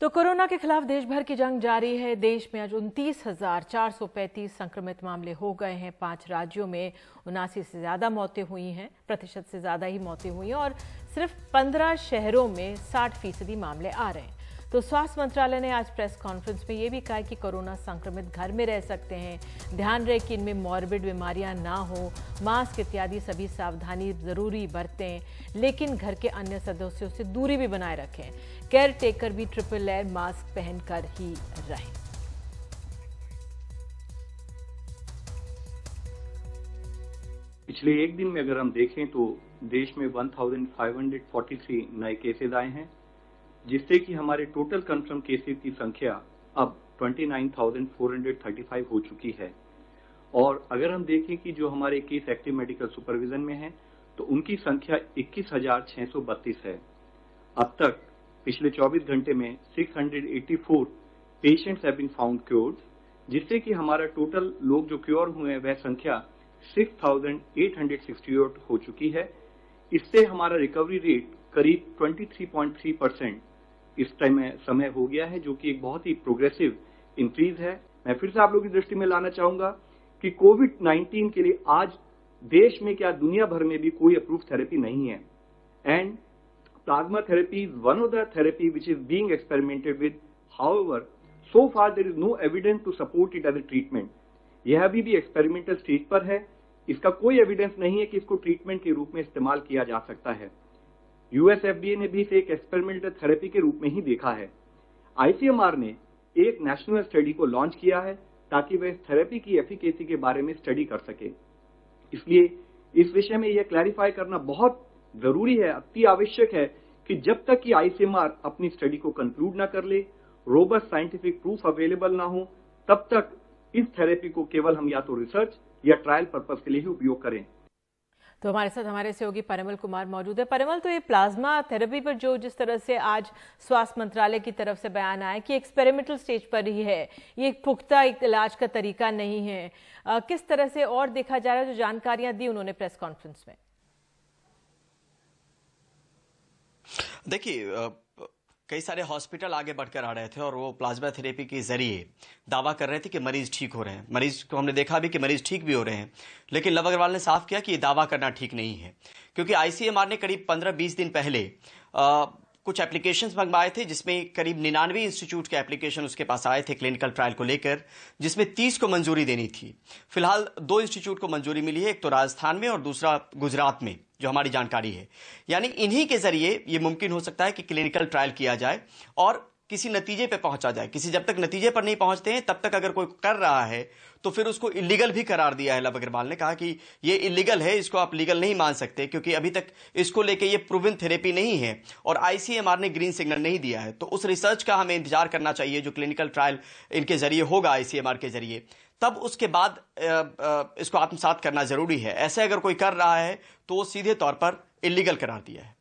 तो कोरोना के खिलाफ देश भर की जंग जारी है। देश में आज 29,435 संक्रमित मामले हो गए हैं। 5 राज्यों में 79 से ज्यादा मौतें हुई हैं, प्रतिशत से ज्यादा ही मौतें हुई हैं और सिर्फ 15 शहरों में 60% मामले आ रहे हैं। तो स्वास्थ्य मंत्रालय ने आज प्रेस कॉन्फ्रेंस में ये भी कहा कि कोरोना संक्रमित घर में रह सकते हैं। ध्यान रहे कि इनमें मॉर्बिड बीमारियां ना हो, मास्क इत्यादि सभी सावधानी जरूरी बरतें, लेकिन घर के अन्य सदस्यों से दूरी भी बनाए रखें। केयर टेकर भी ट्रिपल लेयर मास्क पहनकर ही रहें। पिछले एक दिन में अगर हम देखें तो देश में 1543 नए केसेज आए हैं, जिससे कि हमारे टोटल कंफर्म केसेज की संख्या अब 29,435 हो चुकी है। और अगर हम देखें कि जो हमारे केस एक्टिव मेडिकल सुपरविजन में हैं, तो उनकी संख्या 21,632 है। अब तक पिछले 24 घंटे में 684 patients have been found cured, जिससे कि हमारा टोटल लोग जो क्योर हुए हैं वह संख्या 6,868 हो चुकी है। इससे हमारा रिकवरी रेट करीब 23.3% इस टाइम समय हो गया है, जो कि एक बहुत ही प्रोग्रेसिव इंक्रीज है। मैं फिर से आप लोगों की दृष्टि में लाना चाहूंगा कि कोविड-19 के लिए आज देश में क्या दुनिया भर में भी कोई अप्रूव थेरेपी नहीं है। And plasma therapy is one of the therapy which is being experimented with. However, so far there is no evidence to support it as a treatment. यह अभी भी एक्सपेरिमेंटल स्टेज पर है। इसका कोई एविडेंस नहीं है कि इसको ट्रीटमेंट के रूप में इस्तेमाल किया जा सकता है। यूएस एफडीए ने भी इसे एक एक्सपेरिमेंटल थेरेपी के रूप में ही देखा है। आईसीएमआर ने एक नेशनल स्टडी को लॉन्च किया है ताकि वह इस थेरेपी की एफिकेसी के बारे में स्टडी कर सके। इसलिए इस विषय में यह क्लैरिफाई करना बहुत जरूरी है, अति आवश्यक है कि जब तक कि आईसीएमआर अपनी स्टडी को कंक्लूड ना कर ले, रोबस्ट साइंटिफिक प्रूफ अवेलेबल ना हो, तब तक इस थेरेपी को केवल हम या तो रिसर्च या ट्रायल पर्पस के लिए ही उपयोग करें। तो हमारे साथ हमारे सहयोगी परिमल कुमार मौजूद है। परिमल, तो ये प्लाज्मा थेरेपी पर जिस तरह से आज स्वास्थ्य मंत्रालय की तरफ से बयान आया कि एक्सपेरिमेंटल स्टेज पर ही है, ये पुख्ता इलाज का तरीका नहीं है, किस तरह से और देखा जा रहा है, जो जानकारियां दी उन्होंने प्रेस कॉन्फ्रेंस में? देखिए, कई सारे हॉस्पिटल आगे बढ़कर आ रहे थे और वो प्लाज्मा थेरेपी के जरिए दावा कर रहे थे कि मरीज ठीक हो रहे हैं। मरीज को हमने देखा भी कि मरीज ठीक भी हो रहे हैं, लेकिन लव अग्रवाल ने साफ किया कि ये दावा करना ठीक नहीं है, क्योंकि आईसीएमआर ने करीब 15-20 दिन पहले कुछ एप्लीकेशंस मंगवाए थे, जिसमें करीब 99 इंस्टीट्यूट के एप्लीकेशन उसके पास आए थे क्लिनिकल ट्रायल को लेकर, जिसमें 30 को मंजूरी देनी थी। फिलहाल 2 इंस्टीट्यूट को मंजूरी मिली है, एक तो राजस्थान में और दूसरा गुजरात में, जो हमारी जानकारी है। यानी इन्हीं के जरिए ये मुमकिन हो सकता है कि क्लिनिकल ट्रायल किया जाए और किसी नतीजे पे पहुंचा जाए। जब तक नतीजे पर नहीं पहुंचते हैं तब तक अगर कोई कर रहा है तो फिर उसको इलीगल भी करार दिया है। लव अग्रवाल ने कहा कि ये इलीगल है, इसको आप लीगल नहीं मान सकते, क्योंकि अभी तक इसको लेके ये प्रूवन थेरेपी नहीं है और आईसीएमआर ने ग्रीन सिग्नल नहीं दिया है। तो उस रिसर्च का हमें इंतजार करना चाहिए जो क्लिनिकल ट्रायल इनके जरिए होगा आईसीएमआर के जरिए, तब उसके बाद इसको आत्मसात करना जरूरी है। ऐसे अगर कोई कर रहा है तो वो सीधे तौर पर इलीगल करार दिया है।